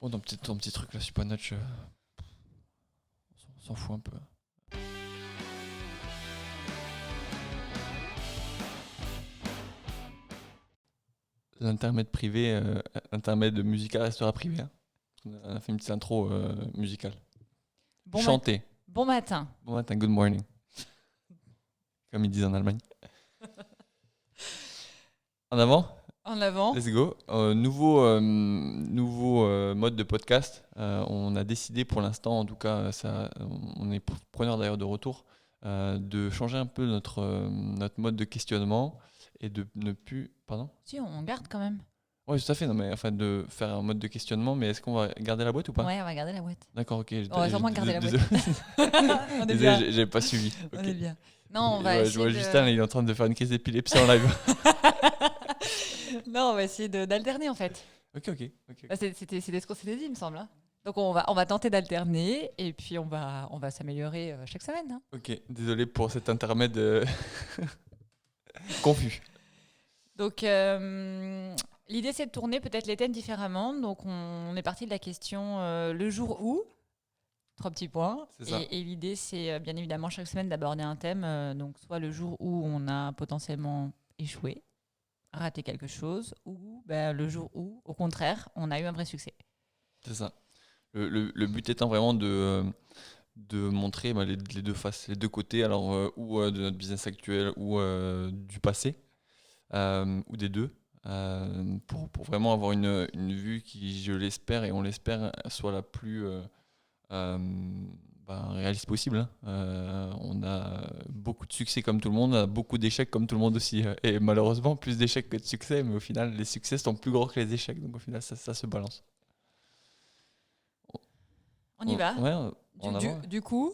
Bon, ton petit truc là, Super Notch, on s'en fout un peu. L'intermède privé, intermède musical restera privé. Hein. On a fait une petite intro musicale. Bon, Chanter. bon matin. Bon matin, good morning. Comme ils disent en Allemagne. En avant, En avant. let's go. Nouveau mode de podcast. On a décidé pour l'instant, en tout cas, on est preneur d'ailleurs de retour, de changer un peu notre mode de questionnement et de ne plus. Pardon. Si, on garde quand même. Oui, tout à fait. Non, mais enfin de faire un mode de questionnement, mais est-ce qu'on va garder la boîte ou pas? Ouais, on va garder la boîte. D'accord, ok. On va sûrement garder la boîte. On est Désolé, bien. j'avais pas suivi. On Ok. est bien. Non, on Je va vois, essayer Justin, là, de. il est en train de faire une crise d'épilepsie en live. Non, on va essayer d'alterner en fait. Ok. Bah, c'était ce qu'on s'était dit, il me semble. Hein. Donc on va tenter d'alterner et puis on va s'améliorer chaque semaine. Hein. Ok, désolé pour cet intermède confus. Donc l'idée c'est de tourner peut-être les thèmes différemment. Donc on est parti de la question le jour où. 3 petits points. C'est ça. Et l'idée, c'est bien évidemment chaque semaine d'aborder un thème. Donc, soit le jour où on a potentiellement échoué, raté quelque chose, ou le jour où, au contraire, on a eu un vrai succès. C'est ça. Le but étant vraiment de montrer les deux faces, les deux côtés, alors ou de notre business actuel ou du passé, ou des deux, pour vraiment avoir une vue qui, je l'espère et on l'espère, soit la plus euh, réaliste possible. Hein. On a beaucoup de succès comme tout le monde, on a beaucoup d'échecs comme tout le monde aussi, et malheureusement plus d'échecs que de succès, mais au final les succès sont plus gros que les échecs, donc au final ça se balance. On y va. Ouais, Du, en du, avant. du coup,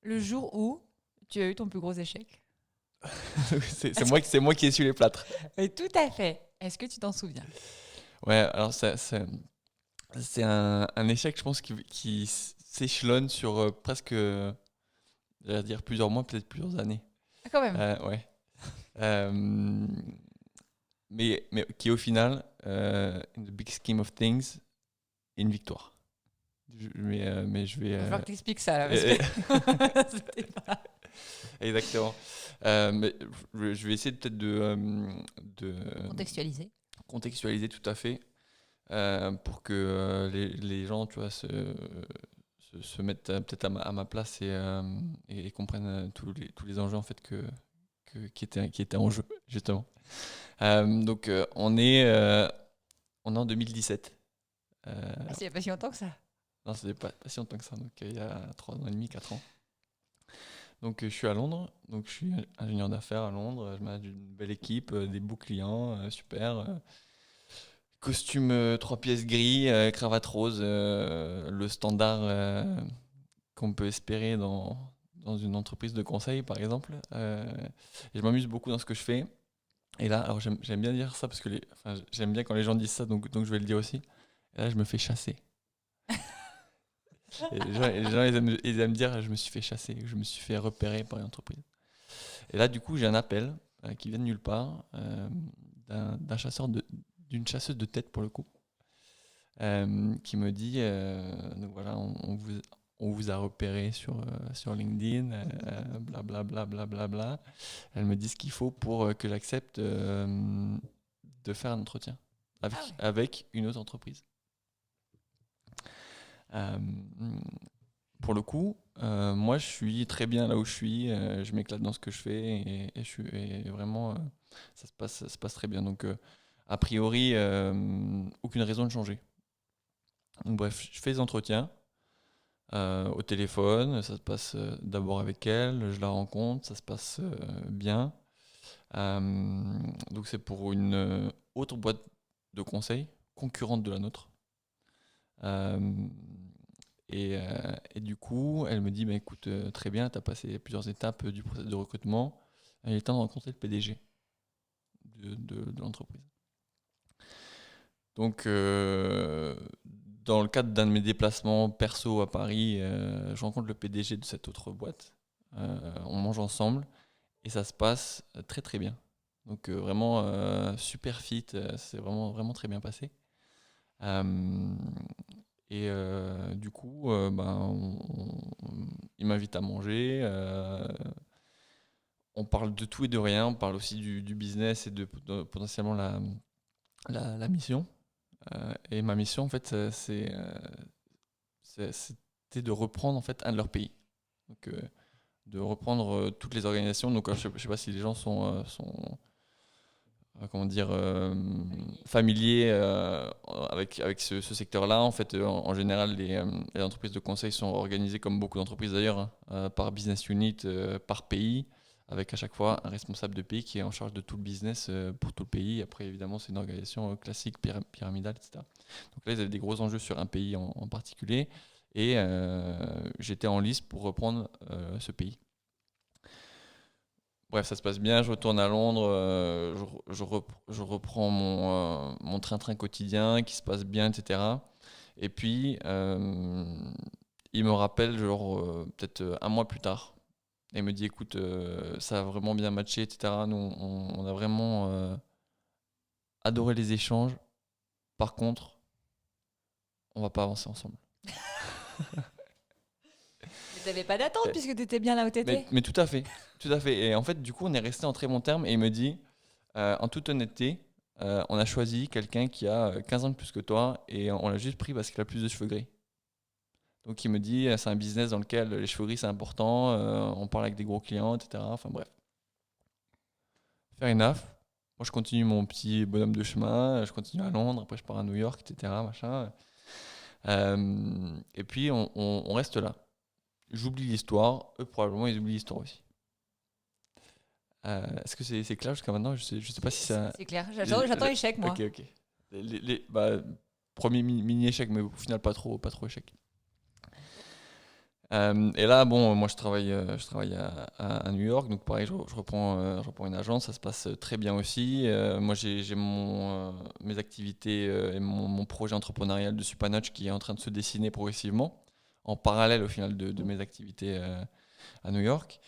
le jour où tu as eu ton plus gros échec. C'est moi qui ai su les plâtres. Oui, tout à fait. Est-ce que tu t'en souviens? Ouais, alors c'est un échec, je pense, qui s'échelonne sur presque, j'allais dire plusieurs mois, peut-être plusieurs années. Ah, quand même. Ouais. Euh, mais qui au final, in the big scheme of things, est une victoire. Mais je vais. Il va falloir que tu expliques ça, là, parce Euh, que c'était pas... Exactement. Mais je vais essayer peut-être de Contextualisé. contextualiser tout à fait pour que les gens, tu vois, se mettent peut-être à ma place et comprennent tous les enjeux en fait qui étaient en jeu justement. Donc on est en 2017. Ah, c'est il n'y a pas si longtemps que ça. Non, c'était pas si longtemps que ça, donc il y a 3 ans et demi, 4 ans. Donc je suis à Londres, donc je suis ingénieur d'affaires à Londres, je manage une belle équipe, des beaux clients, super. Costume 3 pièces gris, cravate rose, le standard qu'on peut espérer dans une entreprise de conseil par exemple. Et je m'amuse beaucoup dans ce que je fais. Et là, alors j'aime bien dire ça parce que j'aime bien quand les gens disent ça, donc je vais le dire aussi. Et là, je me fais chasser. Et les gens, ils aiment dire je me suis fait chasser, je me suis fait repérer par une entreprise. Et là, du coup, j'ai un appel qui vient de nulle part d'un chasseur d'une chasseuse de tête pour le coup, qui me dit donc voilà, on vous a repéré sur LinkedIn, blablabla. Bla, bla, bla, bla. Elle me dit ce qu'il faut pour que j'accepte de faire un entretien Ah ouais. avec une autre entreprise. Euh, pour le coup, moi je suis très bien là où je suis, je m'éclate dans ce que je fais et vraiment ça se passe très bien. Donc a priori, aucune raison de changer. Donc bref, je fais les entretiens au téléphone, ça se passe d'abord avec elle, je la rencontre, ça se passe bien. Euh, donc c'est pour une autre boîte de conseil, concurrente de la nôtre. Euh, et du coup, elle me dit, bah, écoute, très bien, tu as passé plusieurs étapes du processus de recrutement, il est temps de rencontrer le PDG de l'entreprise. Donc, dans le cadre d'un de mes déplacements perso à Paris, je rencontre le PDG de cette autre boîte. On mange ensemble et ça se passe très très bien. Donc vraiment super fit, c'est vraiment très bien passé. Euh, du coup, il m'invite à manger. On parle de tout et de rien. On parle aussi du business et de potentiellement la mission. Et ma mission, en fait, c'était de reprendre en fait un de leurs pays. Donc, de reprendre toutes les organisations. Donc, je ne sais pas si les gens sont comment dire, familiers avec ce secteur-là. En fait, en général, les entreprises de conseil sont organisées comme beaucoup d'entreprises d'ailleurs, hein, par business unit, par pays, avec à chaque fois un responsable de pays qui est en charge de tout le business pour tout le pays. Après, évidemment, c'est une organisation classique, pyramidale, etc. Donc là, ils avaient des gros enjeux sur un pays en particulier. Et j'étais en lice pour reprendre ce pays. Bref, ça se passe bien, je retourne à Londres, je reprends mon train-train quotidien qui se passe bien, etc. Et puis, il me rappelle, genre, peut-être un mois plus tard, et il me dit, écoute, ça a vraiment bien matché, etc. Nous, on a vraiment adoré les échanges. Par contre, on va pas avancer ensemble. Mais t'avais pas d'attente puisque t'étais bien là où t'étais. Mais tout à fait, tout à fait. Et en fait, du coup, on est resté en très bon terme, et il me dit, en toute honnêteté, on a choisi quelqu'un qui a 15 ans de plus que toi et on l'a juste pris parce qu'il a plus de cheveux gris. Donc il me dit, c'est un business dans lequel les cheveux gris c'est important, on parle avec des gros clients, etc. Enfin bref. Fair enough. Moi je continue mon petit bonhomme de chemin, je continue à Londres, après je pars à New York, etc. Machin. Et puis on reste là. J'oublie l'histoire, eux probablement ils oublient l'histoire aussi. Est-ce que c'est clair jusqu'à maintenant? Je sais pas si ça. C'est clair, j'attends échec moi. Ok, ok. Premier mini échec, mais au final pas trop échec. Et là, bon, moi je travaille à New York, donc pareil, je reprends une agence, ça se passe très bien aussi. Moi j'ai mes activités et mon projet entrepreneurial de Supernotch qui est en train de se dessiner progressivement, en parallèle au final de mes activités à New York.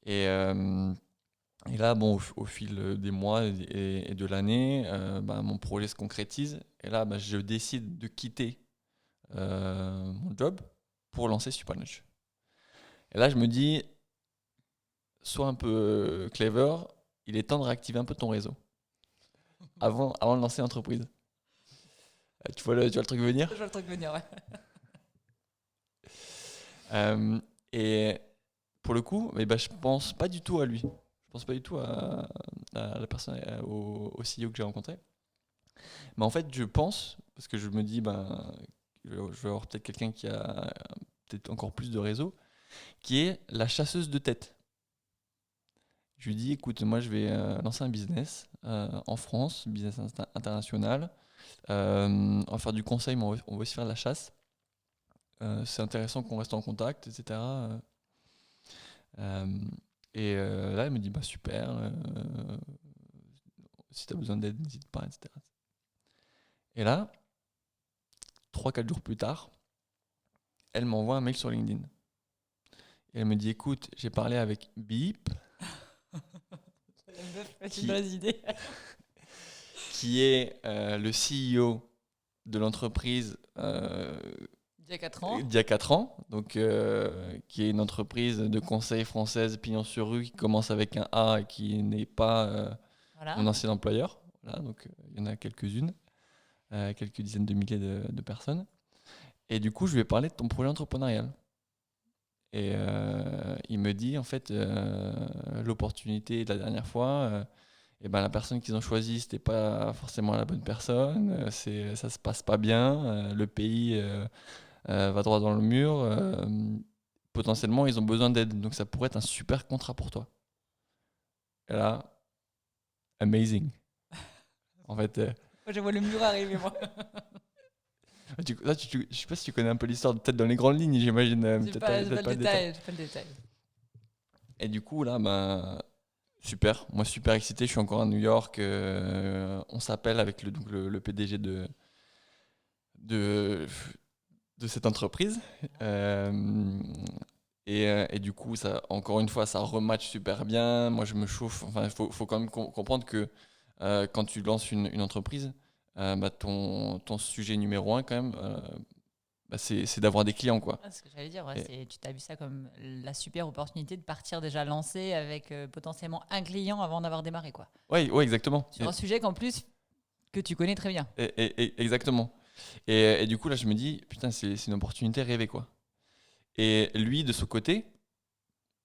Et, euh, et là, bon, au fil des mois et de l'année, mon projet se concrétise. Et là, je décide de quitter mon job pour lancer Supernotch. Et là, je me dis, sois un peu clever, il est temps de réactiver un peu ton réseau avant de lancer l'entreprise. Tu vois le truc venir? Je vois le truc venir, ouais. Et pour le coup, je pense pas du tout à lui. Je pense pas du tout à la personne, au CEO que j'ai rencontré. Mais en fait, je pense, parce que je me dis, je vais avoir peut-être quelqu'un qui a peut-être encore plus de réseau, qui est la chasseuse de tête. Je lui dis, écoute, moi je vais lancer un business en France, business international. On va faire du conseil, mais on va aussi faire de la chasse. C'est intéressant qu'on reste en contact, etc. Là, elle me dit, super, si tu as besoin d'aide, n'hésite pas, etc. Et là, 3-4 jours plus tard, elle m'envoie un mail sur LinkedIn. Et elle me dit, écoute, j'ai parlé avec Bip, C'est une bonne idée. qui est le CEO de l'entreprise Il y a 4 ans. d'il y a 4 ans, donc, qui est une entreprise de conseil française, pignon sur rue, qui commence avec un A et qui n'est pas Voilà. mon ancien employeur. Voilà, donc il y en a quelques-unes, quelques dizaines de milliers de personnes. Et du coup, je lui ai parlé de ton projet entrepreneurial. Et il me dit, en fait, l'opportunité de la dernière fois, la personne qu'ils ont choisie, c'était pas forcément la bonne personne, ça se passe pas bien, le pays va droit dans le mur, potentiellement ils ont besoin d'aide, donc ça pourrait être un super contrat pour toi. Et là, amazing. En fait, Moi, je vois le mur arriver, moi. je sais pas si tu connais un peu l'histoire, peut-être dans les grandes lignes, j'imagine. J'ai pas le détail. Et du coup, là, super. Moi, super excité. Je suis encore à New York. On s'appelle avec le PDG de cette entreprise. Et du coup, encore une fois, ça rematch super bien. Moi, je me chauffe. Enfin, il faut quand même comprendre que quand tu lances une entreprise, ton sujet numéro un, quand même, c'est d'avoir des clients, quoi. Ce que j'allais dire, ouais, Et- tu t'as vu ça comme la super opportunité de partir déjà lancé avec potentiellement un client avant d'avoir démarré, quoi. ouais, ouais, exactement. Sur un sujet qu'en plus, que tu connais très bien. Exactement. Et du coup, là, je me dis, putain, c'est une opportunité rêvée, quoi. Et lui, de son côté,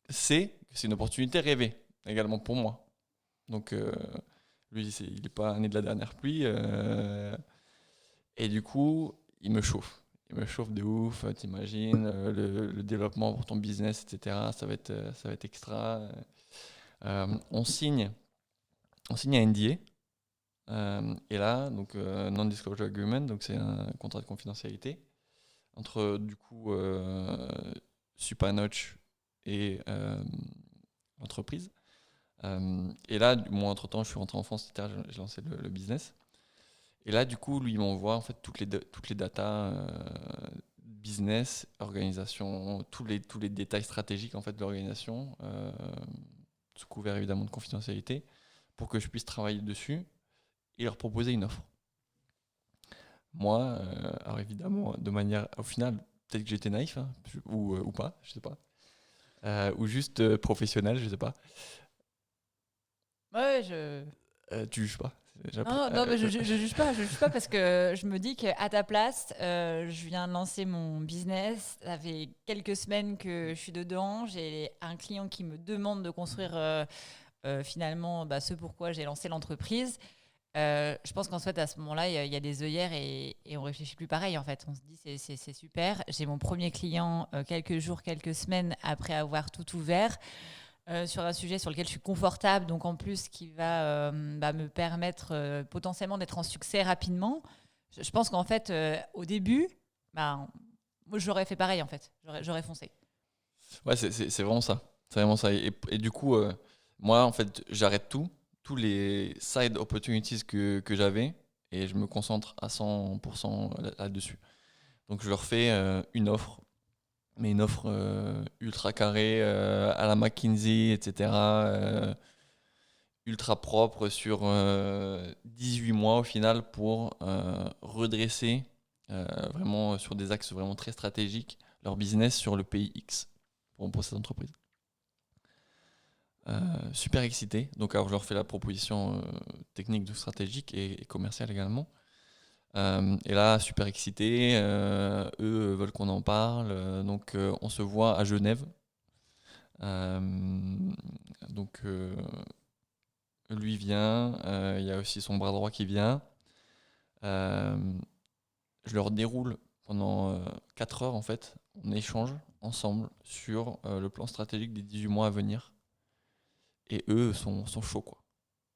sait que c'est une opportunité rêvée, également pour moi. Donc, lui, il n'est pas né de la dernière pluie. Et du coup, il me chauffe. Il me chauffe de ouf, t'imagines, le développement pour ton business, etc. Ça va être extra. On signe un NDA. Et là, donc non-disclosure agreement, donc c'est un contrat de confidentialité entre du coup Supernotch et l'entreprise. Et là, moi, entre-temps, je suis rentré en France, etc. J'ai lancé le business. Et là, du coup, lui, il m'envoie en fait toutes les datas business, organisation, tous les détails stratégiques en fait de l'organisation, sous couvert évidemment de confidentialité, pour que je puisse travailler dessus et leur proposer une offre. Moi, alors évidemment, de manière, au final, peut-être que j'étais naïf, hein, ou pas, je sais pas, ou juste professionnel, je sais pas. Ouais, je. Tu juges pas. Non, non, mais je juge pas parce que je me dis qu'à ta place, je viens de lancer mon business. Ça fait quelques semaines que je suis dedans. J'ai un client qui me demande de construire finalement ce pourquoi j'ai lancé l'entreprise. Je pense qu'en fait, à ce moment-là, il y a des œillères et on réfléchit plus pareil en fait. On se dit c'est super. J'ai mon premier client quelques jours, quelques semaines après avoir tout ouvert. Sur un sujet sur lequel je suis confortable, donc en plus qui va me permettre potentiellement d'être en succès rapidement. Je pense qu'en fait, au début, moi j'aurais fait pareil en fait, j'aurais foncé. Ouais, c'est vraiment ça. C'est vraiment ça. Et du coup, moi, en fait, j'arrête tout, tous les side opportunities que j'avais, et je me concentre à 100% là-dessus. Donc, je leur fais une offre, mais une offre ultra carrée, à la McKinsey, etc. Ultra propre sur 18 mois au final pour redresser vraiment sur des axes vraiment très stratégiques leur business sur le pays X pour cette entreprise. Super excité. Donc, alors, je leur fais la proposition technique, de stratégique et commerciale également. Et là, super excité. Eux veulent qu'on en parle. Donc, on se voit à Genève. Euh, donc, lui vient. Il y a aussi son bras droit qui vient. Euh, je leur déroule pendant 4 heures, en fait. On échange ensemble sur le plan stratégique des 18 mois à venir. Et eux sont chauds, quoi.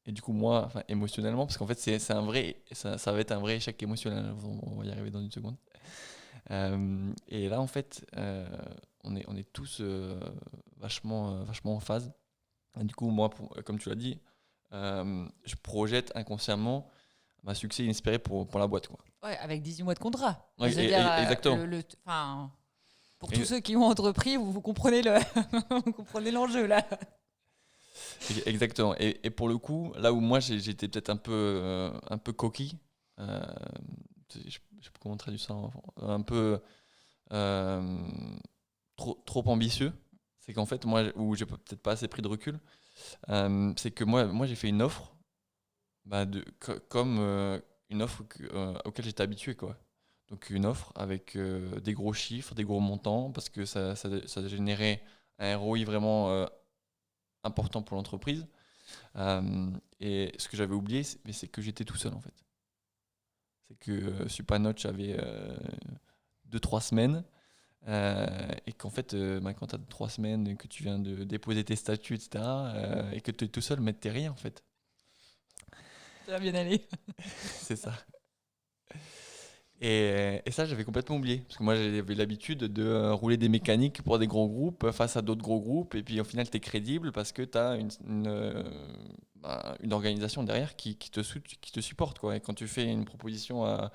Et du coup, moi, enfin, émotionnellement, parce qu'en fait, c'est un vrai, ça va être un vrai échec émotionnel. On va y arriver dans une seconde. Et là, en fait, on est tous vachement en phase. Et du coup, moi, comme tu l'as dit, je projette inconsciemment un succès inespéré pour la boîte, quoi. Ouais, avec 18 mois de contrat. Ouais, Je veux dire, exactement. pour tous Et- ceux qui ont entrepris, vous comprenez vous comprenez l'enjeu là. Exactement. Et pour le coup, là où moi j'étais peut-être un peu coquille, euh, je sais pas comment on traduit ça, un peu euh, trop ambitieux, c'est qu'en fait, moi, où j'ai peut-être pas assez pris de recul, c'est que moi j'ai fait une offre, comme une offre auquel j'étais habitué, quoi. Donc une offre avec des gros chiffres, des gros montants, parce que ça générait un ROI vraiment important pour l'entreprise. Et ce que j'avais oublié, c'est que j'étais tout seul en fait. C'est que Supernotch avait 2-3 semaines. Et qu'en fait, quand tu as 3 semaines, que tu viens de déposer tes statuts, etc., et que tu es tout seul, mais t'es rien en fait. Ça va bien aller. C'est ça. Et ça, j'avais complètement oublié. Parce que moi, j'avais l'habitude de rouler des mécaniques pour des gros groupes face à d'autres gros groupes. Et puis au final, tu es crédible parce que tu as une organisation derrière qui te supporte, quoi. Et quand tu fais une proposition à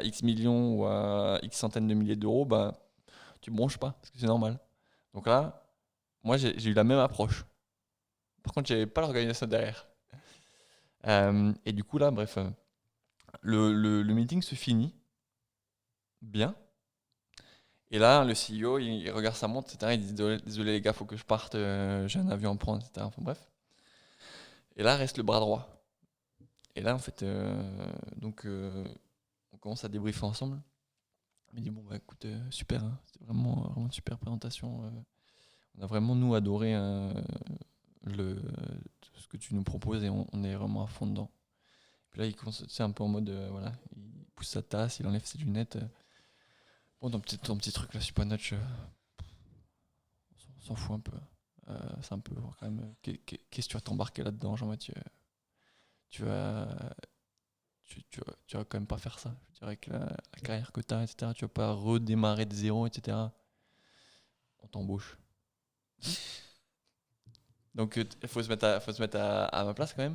X millions ou à X centaines de milliers d'euros, tu bronches pas parce que c'est normal. Donc là, moi, j'ai eu la même approche. Par contre, j'avais pas l'organisation derrière. Et du coup, là, bref. Le meeting se finit bien. Et là, le CEO, il regarde sa montre, etc. Il dit désolé les gars, faut que je parte, j'ai un avion à prendre, etc. Enfin bref. Et là reste le bras droit. Et là, en fait, on commence à débriefer ensemble. Il me dit bon bah écoute, super, hein, c'était vraiment une super présentation. On a vraiment nous adoré ce que tu nous proposes et on est vraiment à fond dedans. Puis là, il commence, c'est un peu en mode voilà, il pousse sa tasse, il enlève ses lunettes. Bon, ton petit truc là, Supernotch, on s'en fout un peu. C'est un peu quand même. Qu'est-ce que tu vas t'embarquer là-dedans, Jean-Mathieu? Tu vas, tu vas quand même pas faire ça. Je dirais que la carrière que tu as, etc., tu vas pas redémarrer de zéro, etc. On t'embauche. Donc, il faut se mettre à ma place quand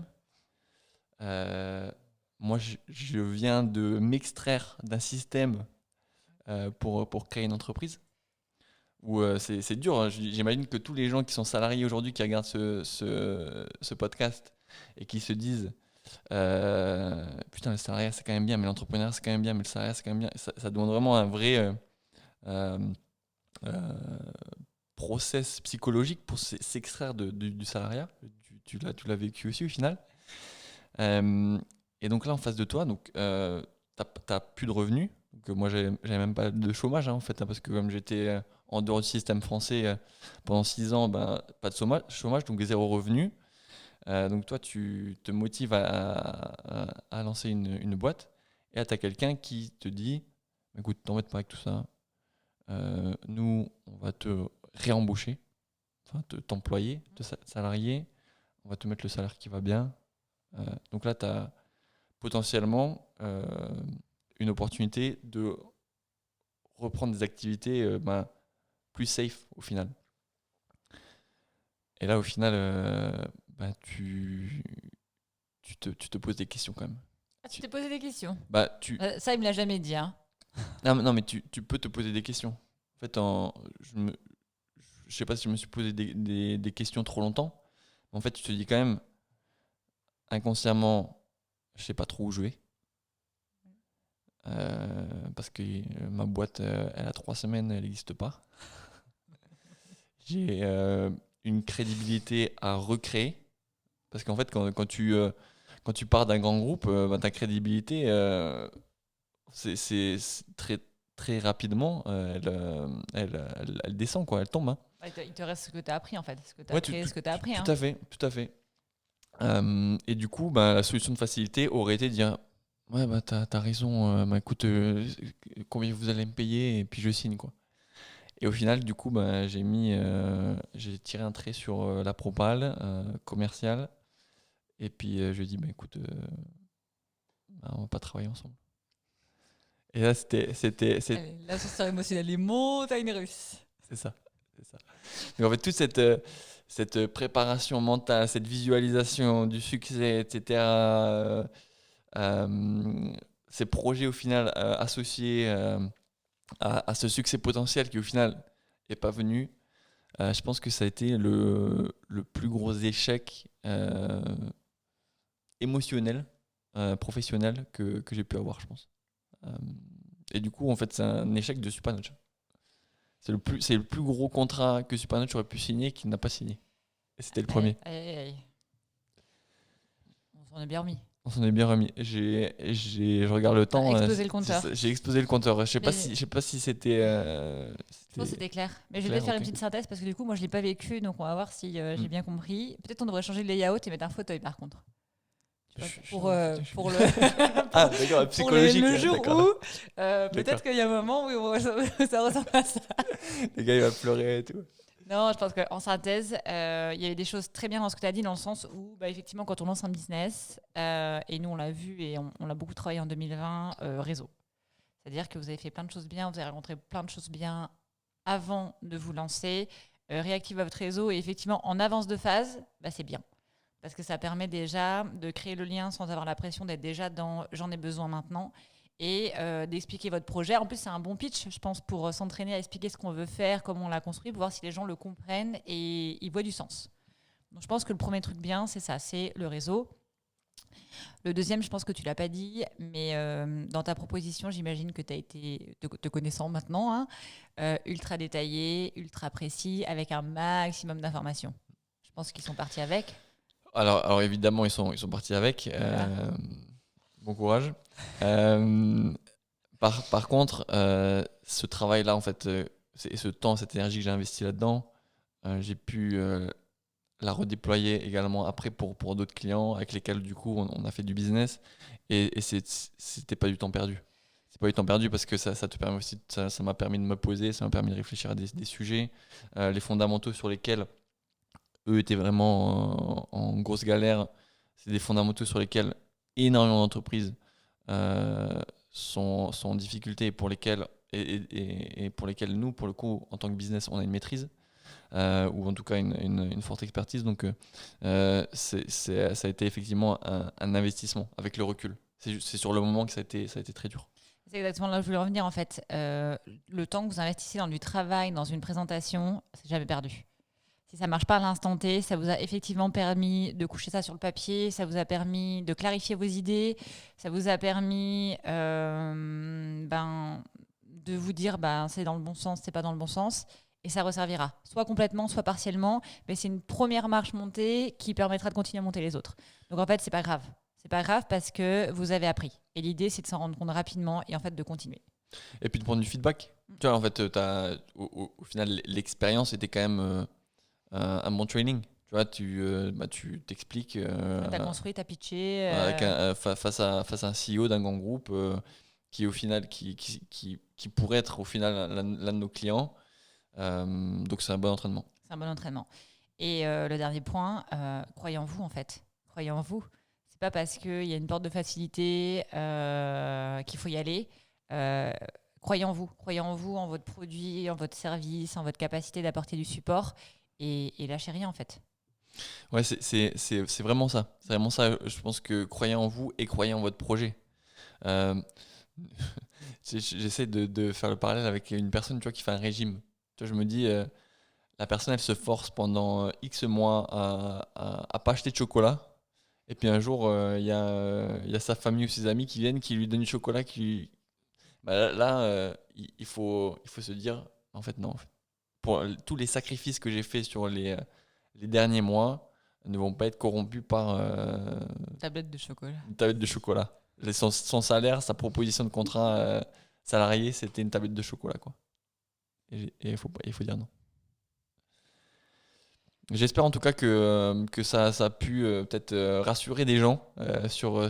même. Moi, je viens de m'extraire d'un système pour créer une entreprise. Où c'est dur, hein. J'imagine que tous les gens qui sont salariés aujourd'hui, qui regardent ce podcast et qui se disent putain, le salariat c'est quand même bien, mais l'entrepreneuriat c'est quand même bien, mais le salariat c'est quand même bien. Ça demande vraiment un vrai euh, euh, process psychologique pour s'extraire du salariat. Tu l'as vécu aussi au final. Et donc là, en face de toi, donc, t'as plus de revenus. Donc, moi, j'avais même pas de chômage, hein, en fait, hein, parce que comme j'étais en dehors du système français pendant 6 ans, ben, pas de chômage, donc zéro revenu. Donc toi, tu te motives à lancer une boîte et tu as quelqu'un qui te dit, écoute, t'embête pas avec tout ça. Nous, on va te réembaucher, enfin t'employer, te salarier, on va te mettre le salaire qui va bien. Donc là, tu as potentiellement une opportunité de reprendre des activités plus safe au final. Et là, au final, tu te poses des questions quand même. Ah, tu t'es posé des questions. Bah, Ça, il me l'a jamais dit. Hein. non, mais tu peux te poser des questions. En fait, je sais pas si je me suis posé des questions trop longtemps. Mais en fait, tu te dis quand même, inconsciemment, je sais pas trop où je vais. Parce que ma boîte, elle a 3 semaines, elle n'existe pas. J'ai une crédibilité à recréer. Parce qu'en fait, quand tu pars d'un grand groupe, ta crédibilité, c'est très, très rapidement, elle descend, quoi, elle tombe. Hein. Il te reste ce que tu as appris, en fait. Ce que tu as Ouais, créé, ce que tu as appris. Tout à fait, tout à fait. Et du coup, la solution de facilité aurait été de dire ouais, t'as raison, écoute, combien vous allez me payer, et puis je signe, quoi. Et au final, du coup, j'ai tiré un trait sur la propale commerciale, et puis je lui ai dit écoute, on va pas travailler ensemble. Et là, Allez, l'ascenseur émotionnel, les montagnes russes. c'est ça. Donc, en fait, toute cette préparation mentale, cette visualisation du succès, etc., ces projets au final associés à ce succès potentiel qui au final n'est pas venu, je pense que ça a été le plus gros échec émotionnel, professionnel que j'ai pu avoir, je pense. Et du coup, en fait, c'est un échec de Supernotch. C'est le plus gros contrat que Supernotch aurait pu signer qu'il n'a pas signé. Et c'était le premier. Aïe. On s'en est bien remis. On s'en est bien remis. Je regarde le temps. Explosé le compteur. J'ai explosé le compteur. Je sais pas si c'était. Je pense que c'était clair. Mais je vais faire une petite synthèse parce que du coup, moi, je l'ai pas vécu, donc on va voir si j'ai bien compris. Peut-être on devrait changer le layout et mettre un fauteuil par contre. Pour le ah, d'accord, psychologique. Le jour où peut-être qu'il y a un moment où ça ressemble à ça. Le gars, il va pleurer et tout. Non, je pense qu'en synthèse, il y avait des choses très bien dans ce que tu as dit, dans le sens où, effectivement, quand on lance un business, et nous, on l'a vu et on l'a beaucoup travaillé en 2020, réseau. C'est-à-dire que vous avez fait plein de choses bien, vous avez rencontré plein de choses bien avant de vous lancer, réactiver votre réseau, et effectivement, en avance de phase, c'est bien. Parce que ça permet déjà de créer le lien sans avoir la pression d'être déjà dans « j'en ai besoin maintenant » et d'expliquer votre projet. En plus, c'est un bon pitch, je pense, pour s'entraîner à expliquer ce qu'on veut faire, comment on l'a construit, pour voir si les gens le comprennent et ils voient du sens. Donc, je pense que le premier truc bien, c'est ça, c'est le réseau. Le deuxième, je pense que tu l'as pas dit, mais dans ta proposition, j'imagine que tu as été, te connaissant maintenant, hein, ultra détaillé, ultra précis, avec un maximum d'informations. Je pense qu'ils sont partis avec. Alors évidemment, ils sont partis avec. Voilà. Bon courage. Euh, par contre, ce travail-là, en fait, et ce temps, cette énergie que j'ai investi là-dedans, j'ai pu la redéployer également après pour d'autres clients avec lesquels, du coup, on a fait du business. Et c'était pas du temps perdu. C'est pas du temps perdu parce que ça te permet aussi, ça m'a permis de me poser, ça m'a permis de réfléchir à des sujets, les fondamentaux sur lesquels eux étaient vraiment en grosse galère. C'est des fondamentaux sur lesquels énormément d'entreprises sont en difficulté et et pour lesquels nous, pour le coup, en tant que business, on a une maîtrise. Ou en tout cas une forte expertise. Donc ça a été effectivement un investissement avec le recul. C'est sur le moment que ça a été très dur. C'est exactement là où je voulais revenir en fait. Le temps que vous investissez dans du travail, dans une présentation, c'est jamais perdu. Si ça marche pas à l'instant T, ça vous a effectivement permis de coucher ça sur le papier, ça vous a permis de clarifier vos idées, ça vous a permis de vous dire c'est dans le bon sens, c'est pas dans le bon sens, et ça resservira, soit complètement, soit partiellement, mais c'est une première marche montée qui permettra de continuer à monter les autres. Donc en fait, c'est pas grave. C'est pas grave parce que vous avez appris. Et l'idée, c'est de s'en rendre compte rapidement et en fait de continuer. Et puis de prendre du feedback. Tu vois, en fait, au final, l'expérience était quand même un bon training. Tu vois, tu t'expliques Tu as construit, tu as pitché. face à un CEO d'un grand groupe qui, au final, qui pourrait être au final l'un de nos clients. Donc c'est un bon entraînement. C'est un bon entraînement. Et le dernier point, croyez en vous en fait. Croyez en vous. C'est pas parce qu'il y a une porte de facilité qu'il faut y aller. Croyez en vous. Croyez en vous, en votre produit, en votre service, en votre capacité d'apporter du support. Et lâchez rien en fait. Ouais, c'est vraiment ça. C'est vraiment ça. Je pense que croyez en vous et croyez en votre projet. Euh, J'essaie de faire le parallèle avec une personne, tu vois, qui fait un régime. Tu vois, je me dis, la personne, elle se force pendant X mois à pas acheter de chocolat. Et puis un jour, il y a sa famille ou ses amis qui viennent, qui lui donnent du chocolat. Il faut se dire, en fait, non. En fait, pour tous les sacrifices que j'ai faits sur les derniers mois ne vont pas être corrompus par Tablette de chocolat. une tablette de chocolat. Son salaire, sa proposition de contrat salarié, c'était une tablette de chocolat, quoi. Et il faut dire non. J'espère en tout cas que ça a pu peut-être rassurer des gens sur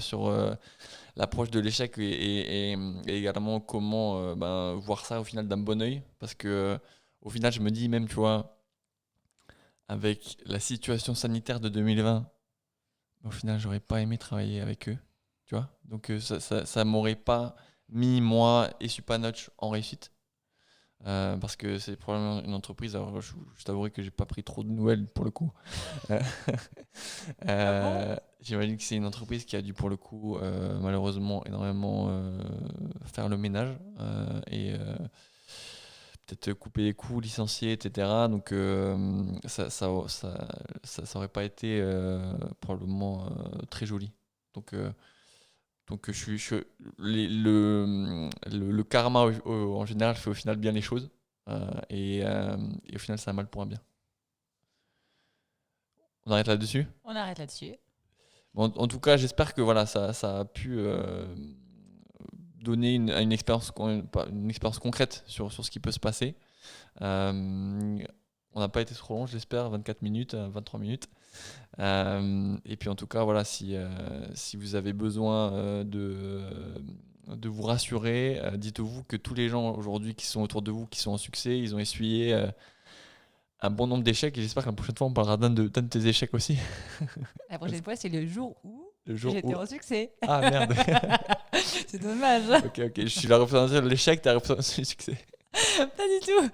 l'approche de l'échec et également comment voir ça au final d'un bon oeil. Parce que au final, je me dis même, tu vois, avec la situation sanitaire de 2020, au final, j'aurais pas aimé travailler avec eux. Tu vois? Donc ça m'aurait pas mis moi et Supanoch en réussite. Parce que c'est probablement une entreprise. Alors je t'avouerai que j'ai pas pris trop de nouvelles pour le coup. Euh, Ah bon? J'imagine que c'est une entreprise qui a dû pour le coup malheureusement énormément faire le ménage et peut-être couper les coûts, licencier, etc. Donc ça aurait pas été probablement très joli. Donc le karma en général fait au final bien les choses. Et au final, c'est un mal pour un bien. On arrête là-dessus. On arrête là-dessus. Bon, en tout cas, j'espère que voilà, ça a pu donner une expérience, une expérience concrète sur ce qui peut se passer. On n'a pas été trop long, j'espère, 24 minutes, 23 minutes. Et puis en tout cas, voilà, si vous avez besoin de vous rassurer, dites-vous que tous les gens aujourd'hui qui sont autour de vous, qui sont en succès, ils ont essuyé un bon nombre d'échecs et j'espère que la prochaine fois on parlera d'un de tes échecs aussi. La prochaine fois, c'est le jour où Le jour j'étais où... en succès. Ah merde. C'est dommage. Ok, je suis la représentante de l'échec, t'es la représentante du succès. Pas du tout.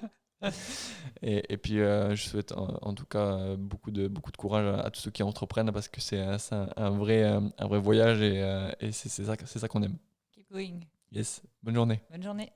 Et puis je souhaite en tout cas beaucoup de courage à tous ceux qui entreprennent parce que c'est un vrai voyage et c'est ça qu'on aime. Keep going. Yes, bonne journée. Bonne journée.